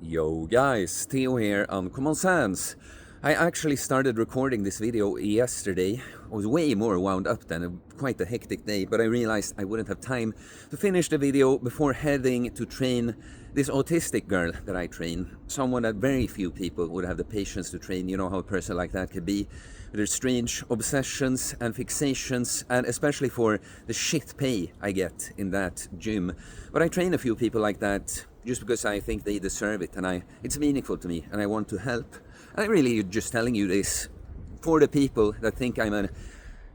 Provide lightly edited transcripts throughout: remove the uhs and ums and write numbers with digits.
Yo guys, Theo here on Common Sense. I actually started recording this video yesterday. I was way more wound up than quite a hectic day, but I realized I wouldn't have time to finish the video before heading to train this autistic girl that I train. Someone that very few people would have the patience to train. You know how a person like that could be. There's strange obsessions and fixations, and especially for the shit pay I get in that gym. But I train a few people like that just because I think they deserve it, and it's meaningful to me, and I want to help. And I'm really just telling you this for the people that think I'm a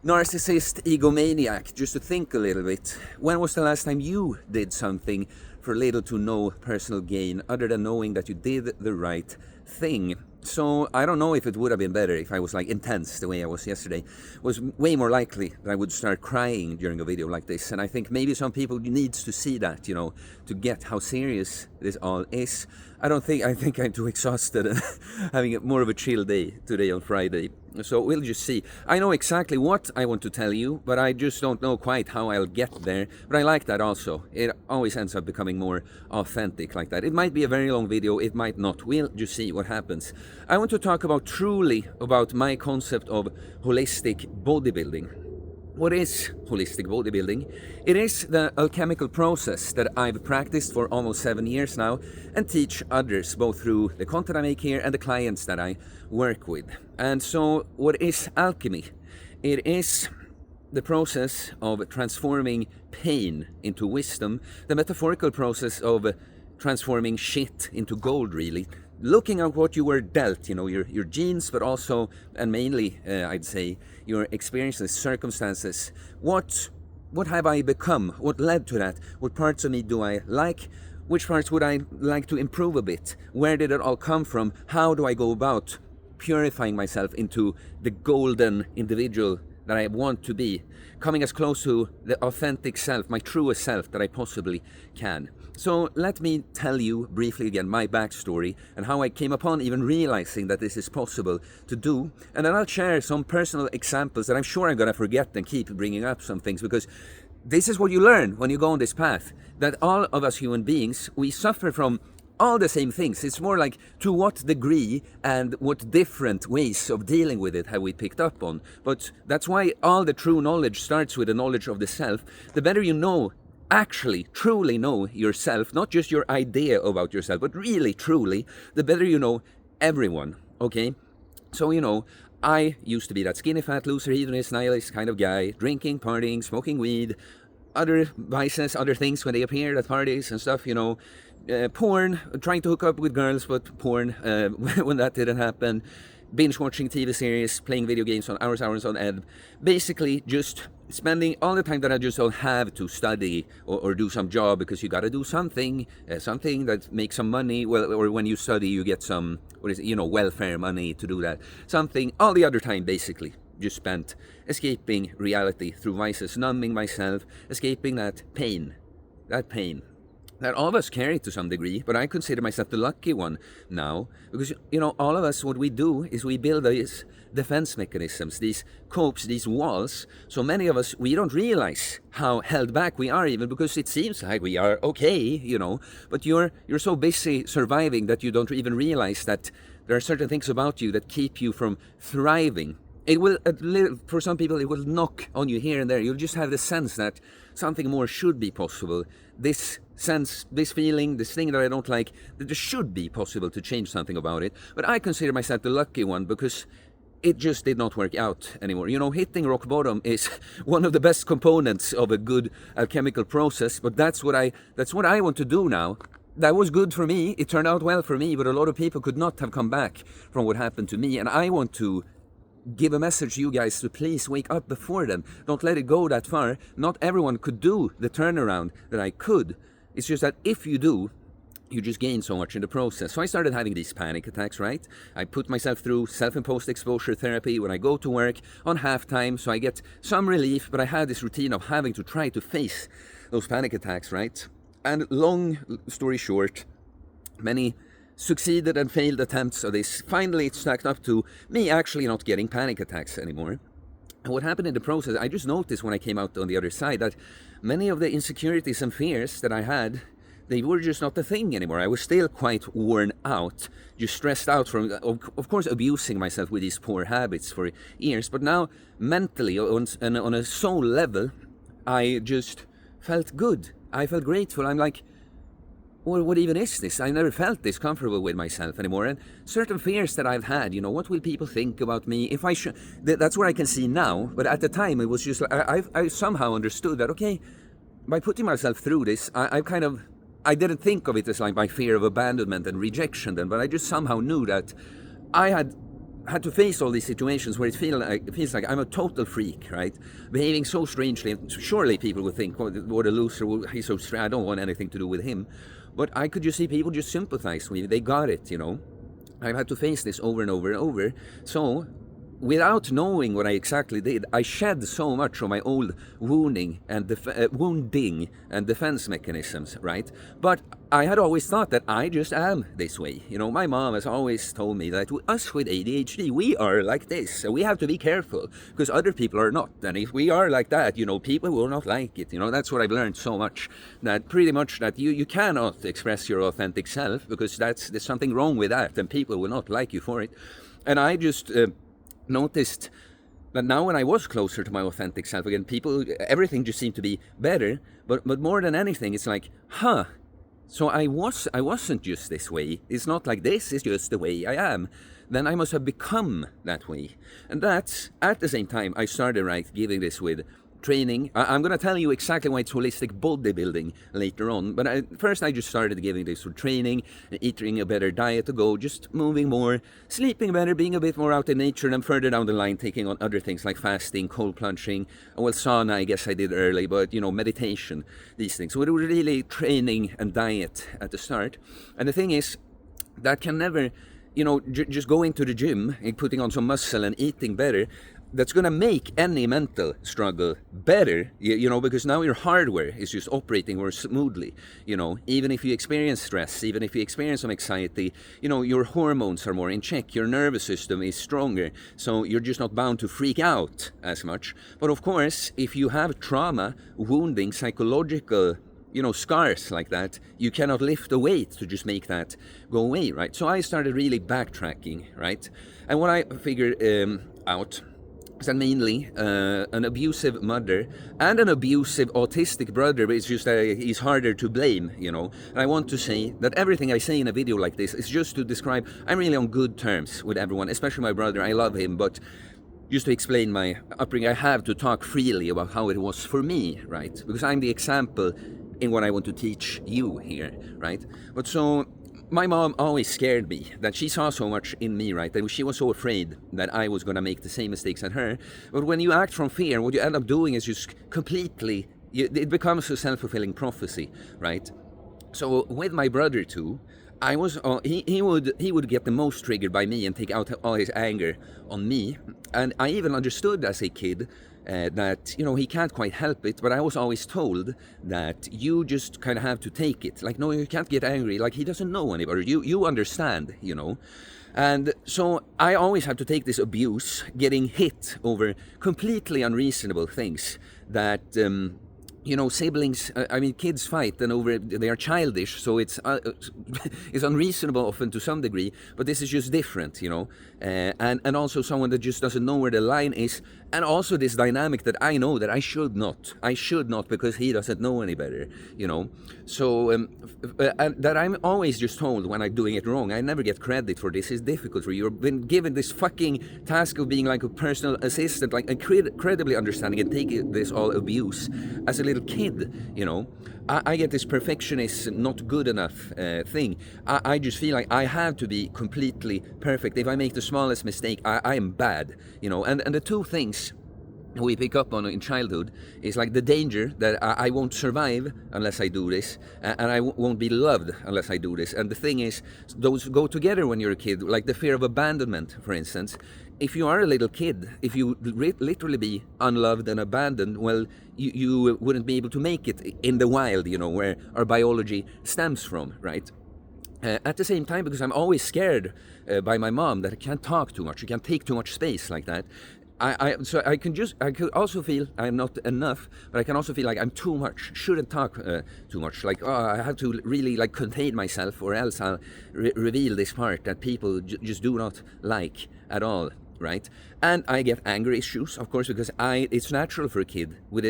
narcissist, egomaniac, just to think a little bit. When was the last time you did something for little to no personal gain, other than knowing that you did the right thing? So I don't know if it would have been better if I was like intense the way I was yesterday. It was way more likely that I would start crying during a video like this. And I think maybe some people needs to see that, you know, to get how serious this all is. I think I'm too exhausted and having more of a chill day today on Friday. So we'll just see. I know exactly what I want to tell you, but I just don't know quite how I'll get there. But I like that also. It always ends up becoming more authentic like that. It might be a very long video, it might not. We'll just see what happens. I want to talk about my concept of holistic bodybuilding. What is holistic bodybuilding? It is the alchemical process that I've practiced for almost 7 years now and teach others, both through the content I make here and the clients that I work with. And so what is alchemy? It is the process of transforming pain into wisdom, the metaphorical process of transforming shit into gold, really. Looking at what you were dealt, you know, your genes, but also, and mainly, I'd say, your experiences, circumstances. What have I become? What led to that? What parts of me do I like? Which parts would I like to improve a bit? Where did it all come from? How do I go about purifying myself into the golden individual that I want to be? Coming as close to the authentic self, my truest self that I possibly can. So let me tell you briefly again my backstory and how I came upon even realizing that this is possible to do. And then I'll share some personal examples that I'm sure I'm going to forget and keep bringing up some things, because this is what you learn when you go on this path. That all of us human beings, we suffer from all the same things. It's more like to what degree and what different ways of dealing with it have we picked up on. But that's why all the true knowledge starts with the knowledge of the self. The better you know, actually, truly know yourself, not just your idea about yourself, but really, truly, the better you know everyone, okay? So, you know, I used to be that skinny, fat, loser, hedonist, nihilist kind of guy, drinking, partying, smoking weed, other vices, other things when they appeared at parties and stuff, you know, porn, trying to hook up with girls, but porn, when that didn't happen, binge watching TV series, playing video games on hours on end, basically just spending all the time that I just don't have to study or do some job, because you got to do something, something that makes some money. Well, or when you study, you get some, welfare money to do that. Something, all the other time, basically, just spent escaping reality through vices, numbing myself, escaping that pain that all of us carry to some degree, but I consider myself the lucky one now, because, all of us, what we do is we build these defense mechanisms, these copes, these walls. So many of us, we don't realize how held back we are, even because it seems like we are okay, but you're so busy surviving that you don't even realize that there are certain things about you that keep you from thriving. It will, for some people, it will knock on you here and there. You'll just have the sense that something more should be possible. This sense, this feeling, this thing that I don't like, that it should be possible to change something about it. But I consider myself the lucky one, because it just did not work out anymore. Hitting rock bottom is one of the best components of a good alchemical process, but that's what I want to do now. That was good for me. It turned out well for me, but a lot of people could not have come back from what happened to me, and I want to give a message to you guys to please wake up before then. Don't let it go that far. Not everyone could do the turnaround that I could. It's just that if you do, you just gain so much in the process. So I started having these panic attacks, right? I put myself through self-imposed exposure therapy when I go to work on halftime, so I get some relief, but I had this routine of having to try to face those panic attacks, right? And long story short, many succeeded and failed attempts of this. Finally, it stacked up to me actually not getting panic attacks anymore. And what happened in the process, I just noticed when I came out on the other side that many of the insecurities and fears that I had, they were just not the thing anymore. I was still quite worn out, just stressed out from, of course, abusing myself with these poor habits for years. But now, mentally, on a soul level, I just felt good. I felt grateful. I'm like, well, what even is this? I never felt this comfortable with myself anymore. And certain fears that I've had, what will people think about me? If I should, that's what I can see now. But at the time, it was just like, I somehow understood that, okay, by putting myself through this, I didn't think of it as like my fear of abandonment and rejection then, but I just somehow knew that I had to face all these situations where it feels like I'm a total freak, right? Behaving so strangely. Surely people would think, what a loser, he's so strange, I don't want anything to do with him. But I could just see people just sympathize with me. They got it, I've had to face this over and over and over. So, without knowing what I exactly did, I shed so much of my old wounding and defense mechanisms, right? But I had always thought that I just am this way. My mom has always told me that us with ADHD, we are like this. So we have to be careful because other people are not. And if we are like that, people will not like it. That's what I've learned so much. That pretty much that you cannot express your authentic self because there's something wrong with that and people will not like you for it. And I just noticed that now when I was closer to my authentic self again, everything just seemed to be better. But more than anything, it's like, so I wasn't just this way. It's not like this is just the way I am. Then I must have become that way. And that's, at the same time, I started giving this with training. I'm going to tell you exactly why it's holistic bodybuilding later on. But first I just started giving this with training, eating a better diet to go, just moving more, sleeping better, being a bit more out in nature, and further down the line taking on other things like fasting, cold plunging, well, sauna I guess I did early, but meditation, these things. So it was really training and diet at the start. And the thing is, that can never, just going to the gym and putting on some muscle and eating better, that's going to make any mental struggle better, because now your hardware is just operating more smoothly, even if you experience stress, even if you experience some anxiety, your hormones are more in check, your nervous system is stronger, so you're just not bound to freak out as much. But of course, if you have trauma, wounding, psychological, scars like that, you cannot lift a weight to just make that go away, right? So I started really backtracking, right? And what I figured out, and mainly an abusive mother and an abusive autistic brother, but it's just he's harder to blame, And I want to say that everything I say in a video like this is just to describe I'm really on good terms with everyone, especially my brother. I love him, but just to explain my upbringing, I have to talk freely about how it was for me, right? Because I'm the example in what I want to teach you here, right? But so my mom always scared me, that she saw so much in me, right? That she was so afraid that I was going to make the same mistakes as her. But when you act from fear, what you end up doing is just completely, it becomes a self-fulfilling prophecy, right? So with my brother too, I was he would get the most triggered by me and take out all his anger on me. And I even understood as a kid that he can't quite help it, but I was always told that you just kind of have to take it. Like, no, you can't get angry. Like, he doesn't know any better. You understand, And so I always had to take this abuse, getting hit over completely unreasonable things that siblings, kids fight and they are childish, so it's unreasonable often to some degree, but this is just different, and also someone that just doesn't know where the line is, and also this dynamic that I know that I should not because he doesn't know any better, so and that I'm always just told when I'm doing it wrong. I never get credit for this. It's difficult for you. You've been given this fucking task of being like a personal assistant, like incredibly understanding and taking this all abuse as a little kid, I get this perfectionist, not good enough thing. I just feel like I have to be completely perfect. If I make the smallest mistake, I am bad, and the two things we pick up on in childhood is like the danger that I won't survive unless I do this, and I won't be loved unless I do this. And the thing is, those go together when you're a kid, like the fear of abandonment, for instance. If you are a little kid, if you literally be unloved and abandoned, well, you wouldn't be able to make it in the wild, where our biology stems from, right? At the same time, because I'm always scared by my mom that I can't talk too much, I can't take too much space like that, so I could also feel I'm not enough, but I can also feel like I'm too much. Shouldn't talk too much. Like, oh, I have to really like contain myself, or else I'll reveal this part that people just do not like at all, right? And I get anger issues, of course, because it's natural for a kid with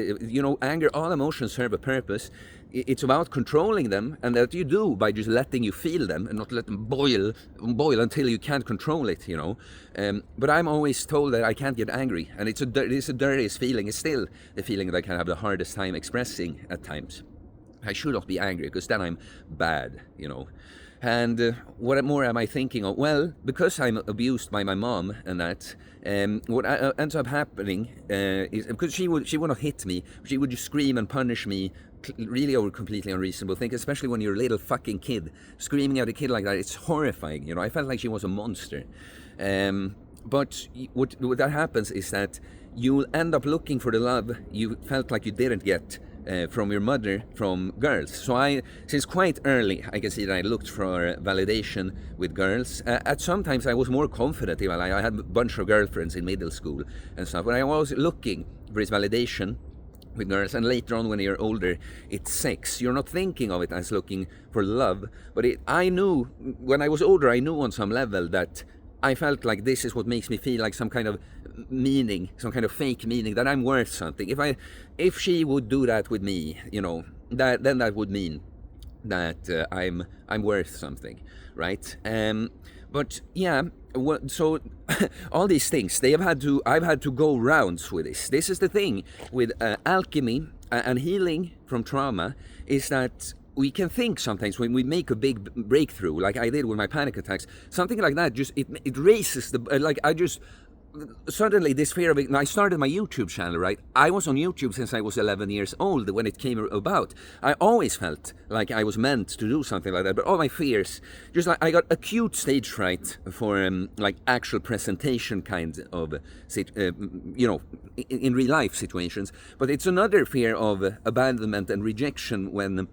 anger. All emotions serve a purpose. It's about controlling them, and that you do by just letting you feel them and not let them boil until you can't control it, but I'm always told that I can't get angry, and it's the dirtiest feeling. It's still the feeling that I can have the hardest time expressing at times. I should not be angry, because then I'm bad, And what more am I thinking of? Well, because I'm abused by my mom and that, what ends up happening is, because she would not hit me, she would just scream and punish me really over completely unreasonable things, especially when you're a little fucking kid. Screaming at a kid like that, it's horrifying, I felt like she was a monster. But what that happens is that you'll end up looking for the love you felt like you didn't get from your mother, from girls. So since quite early, I can see that I looked for validation with girls. At sometimes I was more confident. I had a bunch of girlfriends in middle school and stuff, but I was looking for this validation with girls. And later on, when you're older, it's sex. You're not thinking of it as looking for love, but I knew, when I was older, I knew on some level that I felt like this is what makes me feel like some kind of meaning, some kind of fake meaning, that I'm worth something. If she would do that with me, then that would mean that I'm worth something, right? But yeah, so all these things, I've had to go rounds with this. This is the thing with alchemy and healing from trauma, is that we can think sometimes when we make a big breakthrough, like I did with my panic attacks, something like that, just it raises suddenly this fear of it. I started my YouTube channel, right? I was on YouTube since I was 11 years old when it came about. I always felt like I was meant to do something like that, but all my fears, just like I got acute stage fright for like actual presentation kinds of, in real life situations. But it's another fear of abandonment and rejection when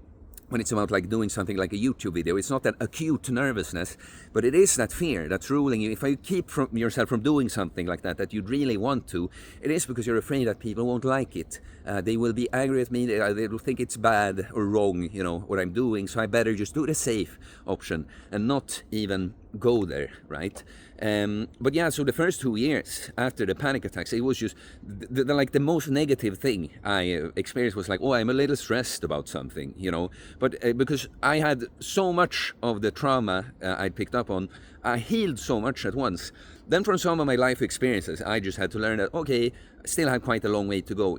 it's about like doing something like a YouTube video. It's not that acute nervousness, but it is that fear that's ruling you. If you keep yourself from doing something like that you'd really want to, it is because you're afraid that people won't like it. They will be angry at me. They will think it's bad or wrong, what I'm doing. So I better just do the safe option and not even go there, right? But yeah, so the first 2 years after the panic attacks, it was just the most negative thing I experienced was like, oh, I'm a little stressed about something, But because I had so much of the trauma I'd picked up on, I healed so much at once. Then from some of my life experiences, I just had to learn that, okay, I still had quite a long way to go,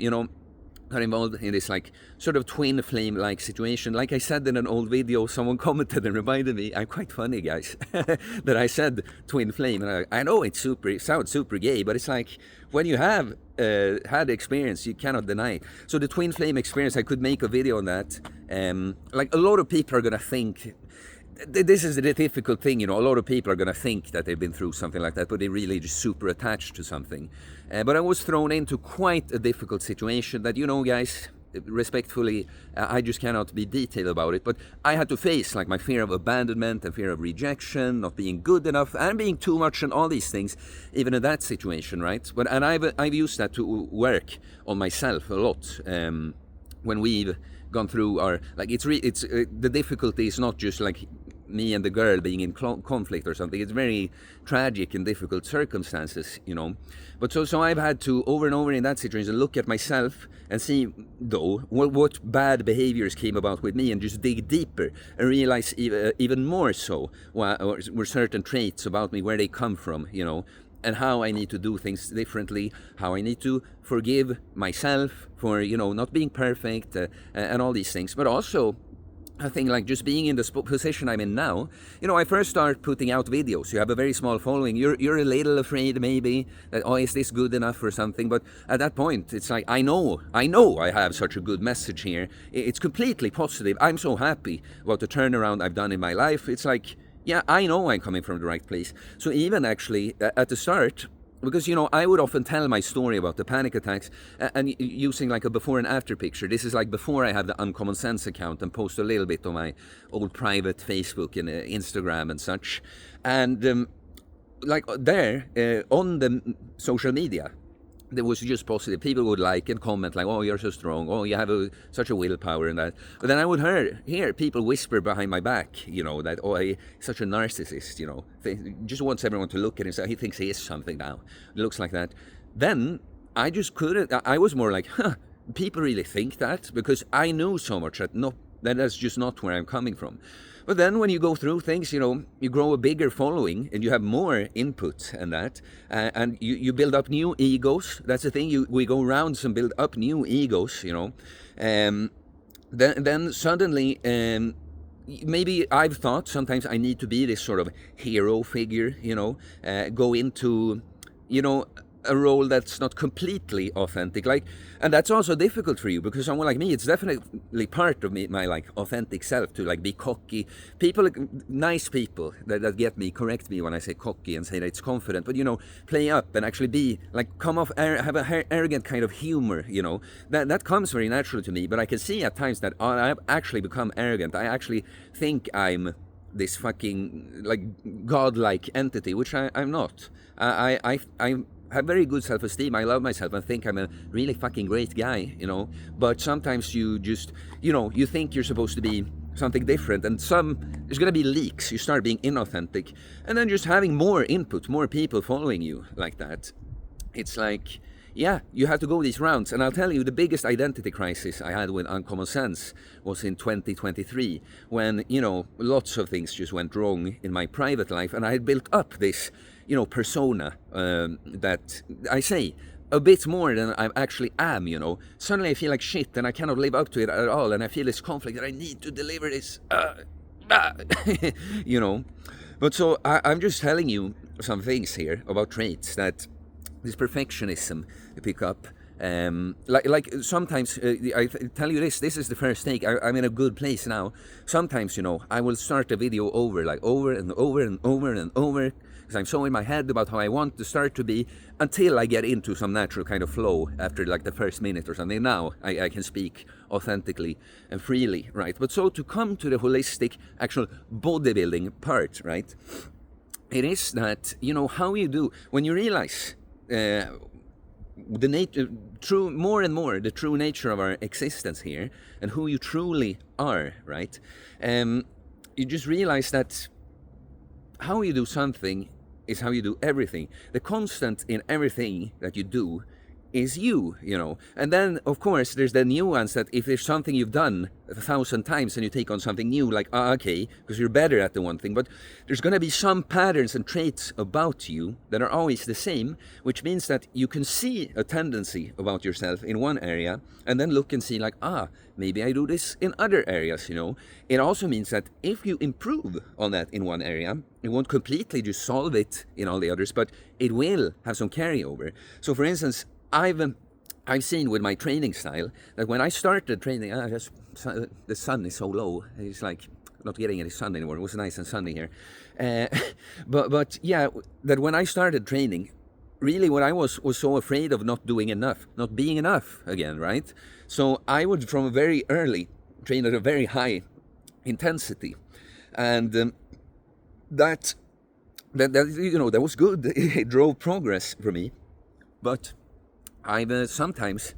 Got involved in this like sort of twin flame like situation. Like I said in an old video, someone commented and reminded me, I'm quite funny, guys, that I said twin flame. And I know it sounds super gay, but it's like when you have had experience, you cannot deny it. So the twin flame experience, I could make a video on that. Like a lot of people are gonna think, this is the difficult thing, a lot of people are going to think that they've been through something like that, but they're really just super attached to something. But I was thrown into quite a difficult situation that, guys, respectfully, I just cannot be detailed about it, but I had to face like my fear of abandonment and fear of rejection, not being good enough and being too much and all these things, even in that situation, right? And I've used that to work on myself a lot. When we've gone through our, like, the difficulty is not just like me and the girl being in conflict or something. It's very tragic and difficult circumstances, But so I've had to over and over in that situation look at myself and see, though, what bad behaviors came about with me, and just dig deeper and realize even more so were certain traits about me, where they come from, and how I need to do things differently, how I need to forgive myself for, not being perfect and all these things. But also, I think like just being in the position I'm in now, I first start putting out videos. You have a very small following. You're a little afraid maybe that, oh, is this good enough or something? But at that point, it's like, I know I have such a good message here. It's completely positive. I'm so happy about the turnaround I've done in my life. It's like, yeah, I know I'm coming from the right place. So even actually at the start, because, I would often tell my story about the panic attacks and using like a before and after picture. This is like before I have the Uncommon Sense account and post a little bit on my old private Facebook and Instagram and such. And like there, on the social media, that was just positive. People would like and comment like, "Oh, you're so strong. Oh, you have such a willpower," and that. But then I would hear people whisper behind my back, you know, that, "Oh, he's such a narcissist," you know, just wants everyone to look at him, so he thinks he is something now. It looks like that. Then I just couldn't. I was more like, "Huh, people really think that?" Because I knew so much that's just not where I'm coming from. But then when you go through things, you know, you grow a bigger following and you have more input and that, and you build up new egos. That's the thing. We go around and build up new egos, you know. Then suddenly, maybe I've thought sometimes I need to be this sort of hero figure, you know, go into, you know, a role that's not completely authentic, like, and that's also difficult for you, because someone like me, it's definitely part of me, my like authentic self, to like be cocky. People, nice people that get me, correct me when I say cocky and say that it's confident, but you know, play up and actually be like, come off, have a arrogant kind of humor, you know, that comes very natural to me. But I can see at times that I've actually become arrogant. I actually think I'm this fucking like godlike entity, which I'm not. I have very good self-esteem. I love myself and think I'm a really fucking great guy, you know. But sometimes you just, you know, you think you're supposed to be something different, and there's gonna be leaks. You start being inauthentic, and then just having more input, more people following you like that. It's like, yeah, you have to go these rounds. And I'll tell you, the biggest identity crisis I had with Uncommon Sense was in 2023, when, you know, lots of things just went wrong in my private life, and I had built up this, you know, persona that I say a bit more than I actually am, you know. Suddenly I feel like shit and I cannot live up to it at all, and I feel this conflict that I need to deliver this, you know. But so I'm just telling you some things here about traits that this perfectionism you pick up. Like sometimes I tell you this is the first take. I'm in a good place now. Sometimes, you know, I will start a video over and over and over and over, because I'm so in my head about how I want the start to be, until I get into some natural kind of flow after like the first minute or something. Now I can speak authentically and freely, right? But so to come to the holistic actual bodybuilding part, right? It is that, you know, how you do when you realize the nature, more and more the true nature of our existence here, and who you truly are, right? You just realize that how you do something is how you do everything. The constant in everything that you do is you know. And then, of course, there's the nuance that if there's something you've done 1,000 times and you take on something new, like, okay, because you're better at the one thing, but there's going to be some patterns and traits about you that are always the same, which means that you can see a tendency about yourself in one area and then look and see like, maybe I do this in other areas, you know. It also means that if you improve on that in one area, it won't completely just solve it in all the others, but it will have some carryover. So for instance, I've seen with my training style that when I started training, the sun is so low. It's like not getting any sun anymore. It was nice and sunny here. But yeah, that when I started training, really what I was so afraid of not doing enough, not being enough again, right? So I would from very early train at a very high intensity. And that you know, that was good. It drove progress for me. But I've sometimes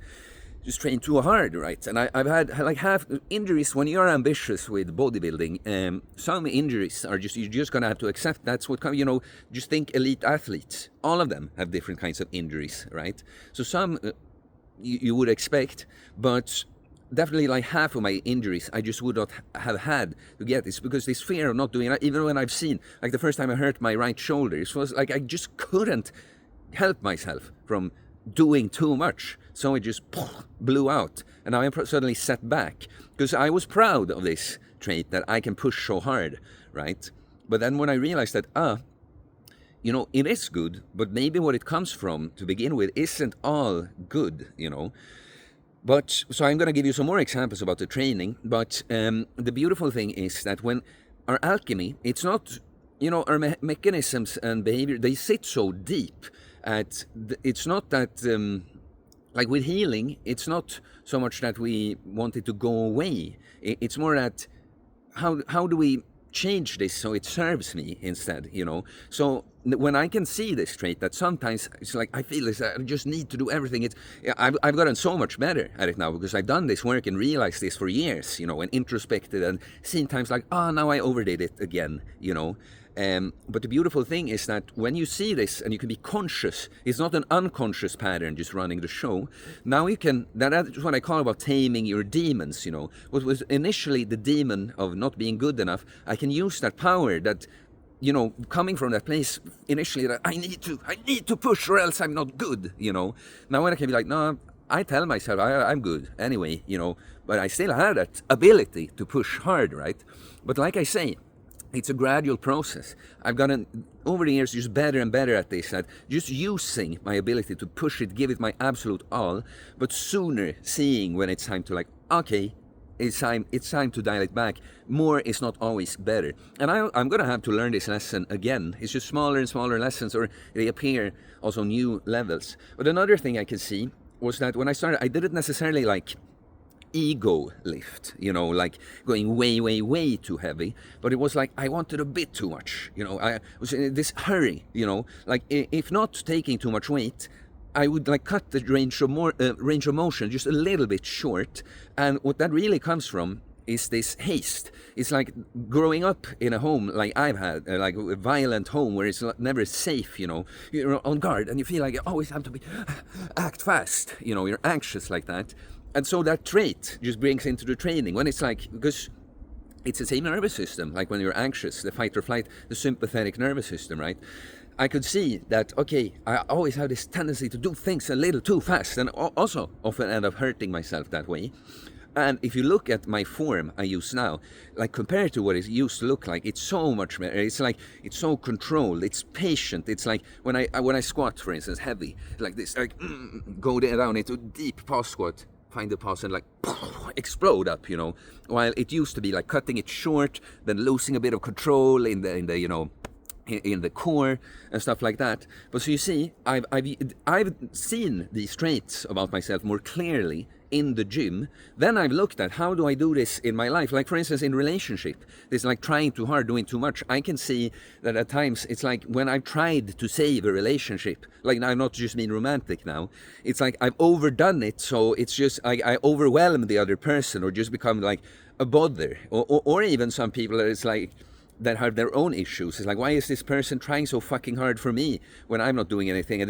just trained too hard, right? And I've had like half injuries. When you're ambitious with bodybuilding, some injuries are you're just gonna have to accept that's what comes. You know, just think elite athletes. All of them have different kinds of injuries, right? So some you would expect, but definitely like half of my injuries I just would not have had to get this, because this fear of not doing it. Even when I've seen, like the first time I hurt my right shoulder, it was like I just couldn't help myself from doing too much, so it just blew out, and now I'm suddenly set back, because I was proud of this trait that I can push so hard, right? But then when I realized that you know, it is good, but maybe what it comes from to begin with isn't all good, you know. But so I'm going to give you some more examples about the training. But the beautiful thing is that when our alchemy, it's not, you know, our mechanisms and behavior, they sit so deep. It's not that, like with healing, it's not so much that we want it to go away. It's more that how do we change this so it serves me instead, you know. So when I can see this trait, that sometimes it's like I feel this, I just need to do everything. I've gotten so much better at it now because I've done this work and realized this for years, you know, and introspected and seen times like, now I overdid it again, you know. But the beautiful thing is that when you see this and you can be conscious, it's not an unconscious pattern just running the show. Now you can, that's what I call about taming your demons, you know. What was initially the demon of not being good enough, I can use that power that, you know, coming from that place initially that I need to push or else I'm not good, you know. Now when I can be like, no, I tell myself I'm good anyway, you know, but I still have that ability to push hard, right? But like I say, it's a gradual process. I've gotten, over the years, just better and better at this, at just using my ability to push it, give it my absolute all, but sooner seeing when it's time to like, okay, it's time to dial it back. More is not always better. And I'm going to have to learn this lesson again. It's just smaller and smaller lessons, or they appear also new levels. But another thing I could see was that when I started, I didn't necessarily like ego lift, you know, like going way too heavy, but it was like I wanted a bit too much, you know. I was in this hurry, you know, like if not taking too much weight, I would like cut the range of motion just a little bit short. And what that really comes from is this haste. It's like growing up in a home like I've had, like a violent home where it's never safe, you know. You're on guard and you feel like you always have to act fast, you know, you're anxious like that. And so that trait just brings into the training when it's like, because it's the same nervous system, like when you're anxious, the fight or flight, the sympathetic nervous system, right? I could see that, okay, I always have this tendency to do things a little too fast and also often end up hurting myself that way. And if you look at my form I use now, like compared to what it used to look like, it's so much better. It's like, it's so controlled, it's patient. It's like when I squat, for instance, heavy, like this, like go down into deep pause squat, find the pause and like explode up, you know. While it used to be like cutting it short, then losing a bit of control in the you know, in the core and stuff like that. But so you see, I've seen these traits about myself more clearly in the gym. Then I've looked at how do I do this in my life, like for instance in relationship, this like trying too hard, doing too much. I can see that at times it's like when I've tried to save a relationship, like I'm not just being romantic now, it's like I've overdone it, so it's just I overwhelm the other person or just become like a bother, or even some people that it's like that have their own issues. It's like, why is this person trying so fucking hard for me when I'm not doing anything? And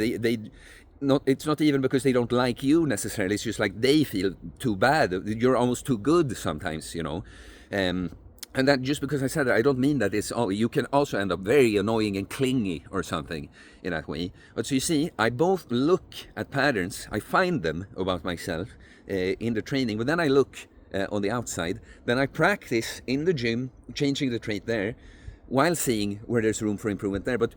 it's not even because they don't like you necessarily, it's just like they feel too bad, you're almost too good sometimes, you know. And that just because I said that, I don't mean that it's all, you can also end up very annoying and clingy or something in that way. But so you see, I both look at patterns, I find them about myself in the training, but then I look on the outside, then I practice in the gym, changing the trait there, while seeing where there's room for improvement there. But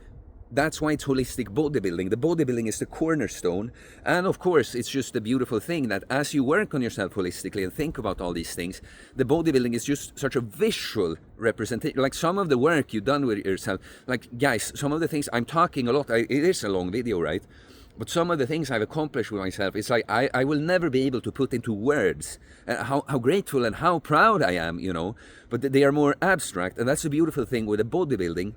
that's why it's holistic bodybuilding. The bodybuilding is the cornerstone. And of course, it's just a beautiful thing that as you work on yourself holistically and think about all these things, the bodybuilding is just such a visual representation. Like some of the work you've done with yourself, like guys, some of the things, I'm talking a lot, it is a long video, right? But some of the things I've accomplished with myself, it's like I will never be able to put into words how grateful and how proud I am, you know. But they are more abstract, and that's the beautiful thing with the bodybuilding.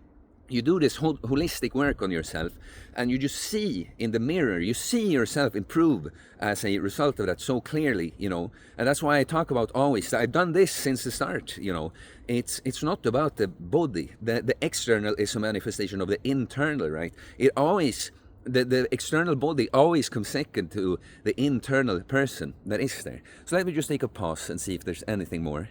You do this holistic work on yourself, and you just see in the mirror, you see yourself improve as a result of that so clearly, you know. And that's why I talk about always, I've done this since the start, you know. It's not about the body. The external is a manifestation of the internal, right? It always, the external body always comes second to the internal person that is there. So let me just take a pause and see if there's anything more.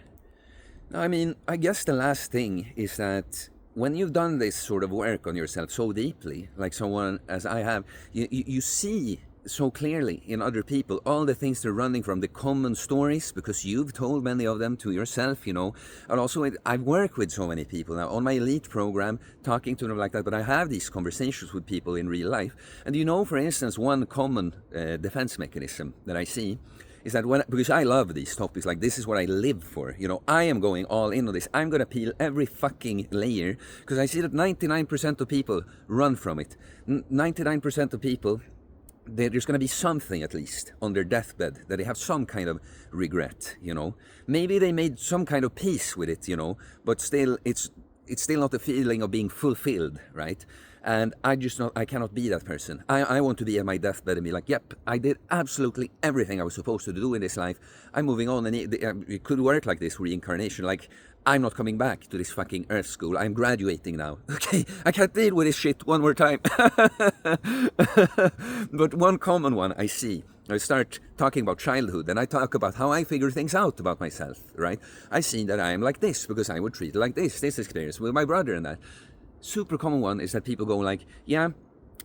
Now, I mean, I guess the last thing is that when you've done this sort of work on yourself so deeply, like someone as I have, you see so clearly in other people all the things they're running from, the common stories, because you've told many of them to yourself, you know. And also I've worked with so many people now on my elite program, talking to them like that, but I have these conversations with people in real life. And you know, for instance, one common defense mechanism that I see is that because I love these topics, like this is what I live for, you know, I am going all in on this. I'm going to peel every fucking layer, because I see that 99% of people run from it. 99% of people, there's going to be something at least on their deathbed that they have some kind of regret, you know. Maybe they made some kind of peace with it, you know, but still it's it's still not a feeling of being fulfilled, right? And I cannot be that person. I want to be at my deathbed and be like, yep, I did absolutely everything I was supposed to do in this life. I'm moving on, and it could work like this reincarnation. Like, I'm not coming back to this fucking Earth school. I'm graduating now. Okay, I can't deal with this shit one more time. But one common one I see, I start talking about childhood, and I talk about how I figure things out about myself, right? I see that I am like this because I would treat it like this experience with my brother and that. Super common one is that people go like, yeah,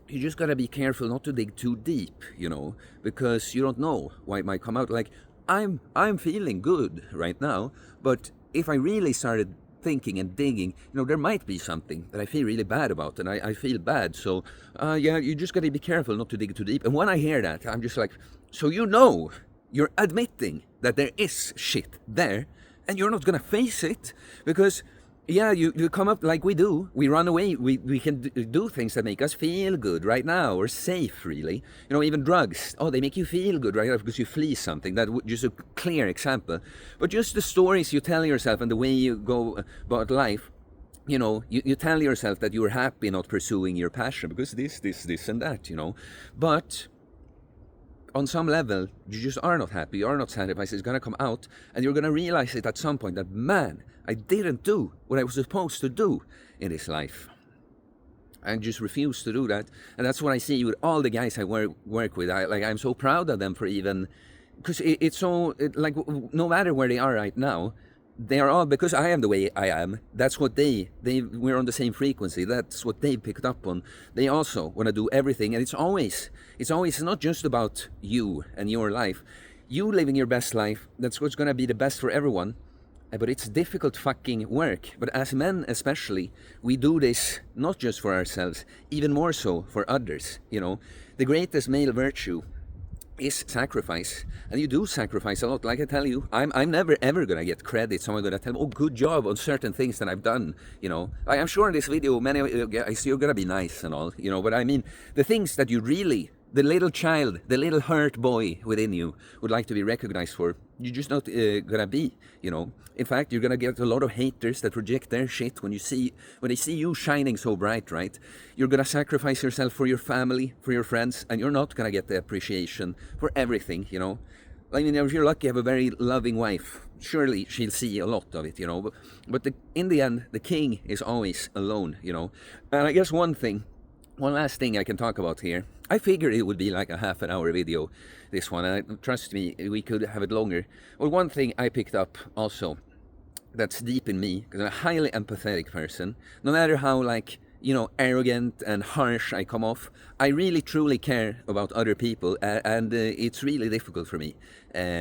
you just gotta be careful not to dig too deep, you know, because you don't know why it might come out. Like, I'm feeling good right now, but if I really started thinking and digging, you know, there might be something that I feel really bad about, and I feel bad. So, yeah, you just gotta be careful not to dig too deep. And when I hear that, I'm just like, so you know, you're admitting that there is shit there, and you're not gonna face it, because yeah, you come up like we do. We run away. We can do things that make us feel good right now, or safe, really. You know, even drugs. Oh, they make you feel good right now because you flee something. That's just a clear example. But just the stories you tell yourself and the way you go about life, you know, you tell yourself that you're happy not pursuing your passion because this and that, you know. But on some level, you just are not happy, you are not satisfied. It's going to come out, and you're going to realize it at some point that, man, I didn't do what I was supposed to do in this life. I just refuse to do that. And that's what I see with all the guys I work with. I'm so proud of them for even, because it's so, like, no matter where they are right now, they are all, because I am the way I am, that's what we're on the same frequency, that's what they picked up on. They also want to do everything, and it's always not just about you and your life. You living your best life, that's what's going to be the best for everyone, but it's difficult fucking work. But as men especially, we do this not just for ourselves, even more so for others, you know. The greatest male virtue is sacrifice, and you do sacrifice a lot. Like I tell you, I'm never ever gonna get credit. Someone gonna tell me, oh, good job on certain things that I've done, you know. I'm sure in this video many you're gonna be nice and all, you know, but I mean the things that you really, the little child, the little hurt boy within you would like to be recognized for, you're just not gonna be, you know. In fact, you're gonna get a lot of haters that reject their shit when they see you shining so bright, right? You're gonna sacrifice yourself for your family, for your friends, and you're not gonna get the appreciation for everything, you know. I mean, if you're lucky, you have a very loving wife, surely she'll see a lot of it, you know. But in the end, the king is always alone, you know. And I guess one last thing I can talk about here. I figured it would be like a half an hour video, this one, and trust me, we could have it longer. Well, one thing I picked up also that's deep in me, because I'm a highly empathetic person, no matter how, like, you know, arrogant and harsh I come off, I really truly care about other people, and it's really difficult for me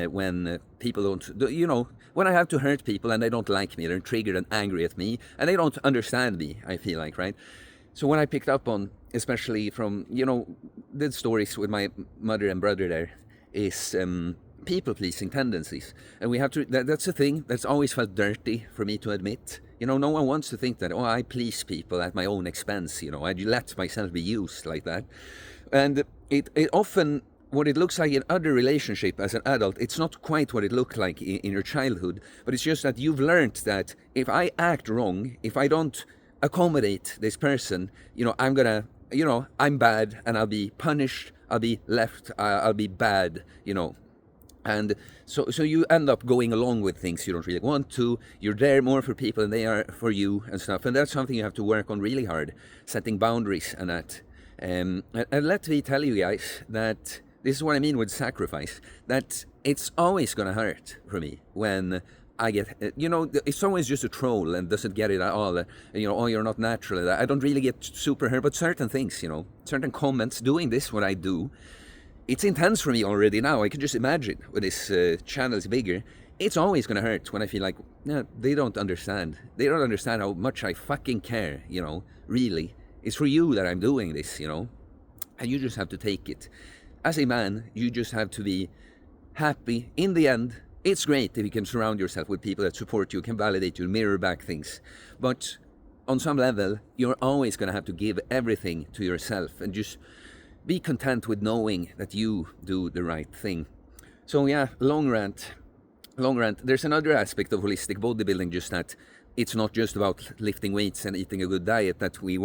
when people don't, you know, when I have to hurt people and they don't like me, they're triggered and angry at me, and they don't understand me, I feel like, right? So when I picked up on, especially from, you know, the stories with my mother and brother there, is people-pleasing tendencies. And we have to, that's a thing that's always felt dirty for me to admit. You know, no one wants to think that, oh, I please people at my own expense, you know, I let myself be used like that. And it often, what it looks like in other relationship as an adult, it's not quite what it looked like in your childhood, but it's just that you've learned that if I act wrong, if I don't accommodate this person, you know, I'm gonna, you know, I'm bad and I'll be punished, I'll be left, I'll be bad, you know. And so you end up going along with things you don't really want to. You're there more for people than they are for you and stuff. And that's something you have to work on really hard, setting boundaries and that. And let me tell you guys that this is what I mean with sacrifice, that it's always going to hurt for me when I get, you know, it's always just a troll and doesn't get it at all. You know, oh, you're not natural. I don't really get super hurt, but certain things, you know, certain comments, doing this, what I do, it's intense for me already now. I can just imagine when this channel is bigger, it's always going to hurt when I feel like, yeah, they don't understand. They don't understand how much I fucking care, you know, really. It's for you that I'm doing this, you know, and you just have to take it. As a man, you just have to be happy. In the end, it's great if you can surround yourself with people that support you, can validate you, mirror back things. But on some level, you're always going to have to give everything to yourself and just be content with knowing that you do the right thing. So yeah, long rant. There's another aspect of holistic bodybuilding, just that it's not just about lifting weights and eating a good diet that we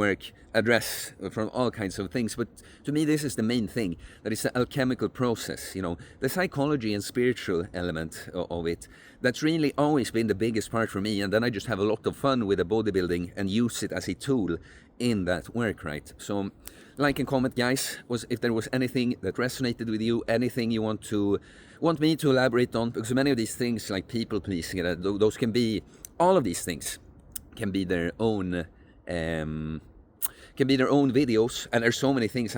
address from all kinds of things. But to me, this is the main thing, that is the alchemical process, the psychology and spiritual element of it. That's really always been the biggest part for me. And then I just have a lot of fun with the bodybuilding and use it as a tool in that work, right? So like and comment, guys, if there was anything that resonated with you, anything you want me to elaborate on, because many of these things like people pleasing, those can be, all of these things can be their own videos, and there's so many things.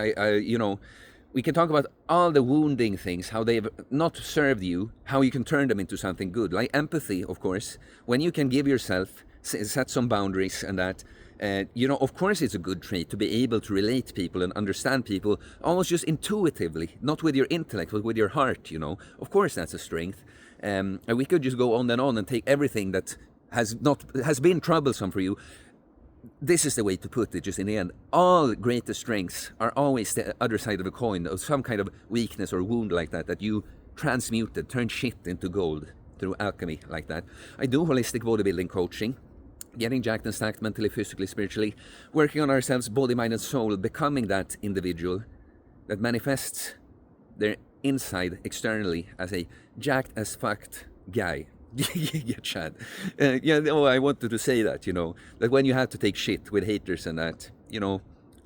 We can talk about all the wounding things, how they've not served you, how you can turn them into something good. Like empathy, of course, when you can give yourself, set some boundaries, and that. Of course it's a good trait to be able to relate to people and understand people almost just intuitively, not with your intellect, but with your heart, Of course that's a strength. And we could just go on and take everything that has been troublesome for you. This is the way to put it, just in the end. All greatest strengths are always the other side of a coin, of some kind of weakness or wound like that you transmuted, turned shit into gold through alchemy like that. I do holistic bodybuilding coaching, getting jacked and stacked mentally, physically, spiritually, working on ourselves, body, mind, and soul, becoming that individual that manifests their inside externally as a jacked as fucked guy. Yeah, Chad. I wanted to say that, that when you have to take shit with haters and that,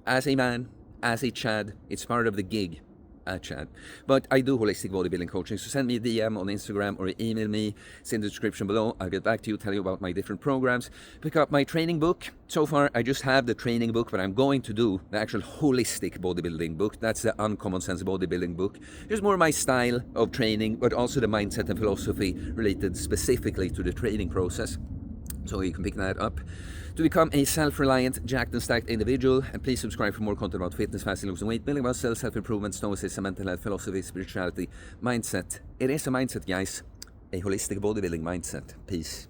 as a man, as a Chad, it's part of the gig. Chad. But I do holistic bodybuilding coaching, so send me a DM on Instagram or email me. It's in the description below. I'll get back to you, tell you about my different programs. Pick up my training book. So far, I just have the training book, but I'm going to do the actual holistic bodybuilding book. That's the Uncommon Sense bodybuilding book. Just more my style of training, but also the mindset and philosophy related specifically to the training process. So you can pick that up to become a self-reliant, jacked and stacked individual. And please subscribe for more content about fitness, fasting, losing weight, building muscle, self-improvement, stoicism, mental health, philosophy, spirituality, mindset. It is a mindset, guys. A holistic bodybuilding mindset. Peace.